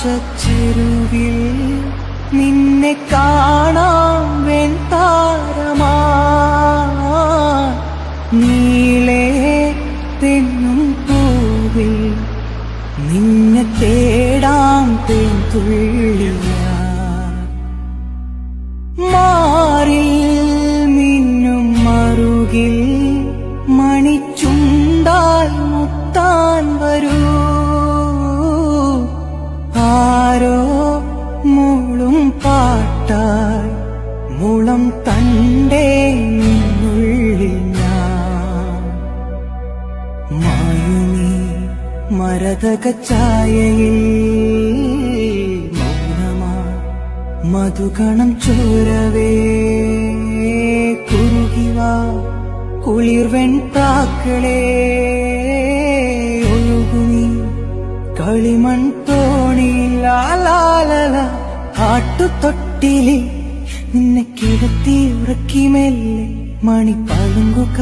ആകാശച്ചെരുവിൽ നിന്നെ കാണാം വെൺതാരമാ നീളേ തെന്നും പൂവിൽ നിന്നെ തേടാം തേൻതുള്ളിയാ മാറിൽ മിന്നും മറുകിൽ മണിച്ചുണ്ടാൽ മുത്താൻ വരൂ ആരോ മൂളും പാട്ടാൽ മുളം തണ്ടേ നിന്നുള്ളിൽ ഞാൻ മായുമീ മരതക ഛായയിൽ മൗനമാ മധുകണം ചോരവേ കുറുകിവാ കുളിർവെൺ പ്രാക്കളേ ഒഴുകുമീ കളിമൺ തോണിയിൽ ലാലാലല ആട്ടുതൊട്ടിലിൽ നിന്നെ കിടത്തി ഉറക്കി മെല്ലെ മണിപ്പളുങ്കു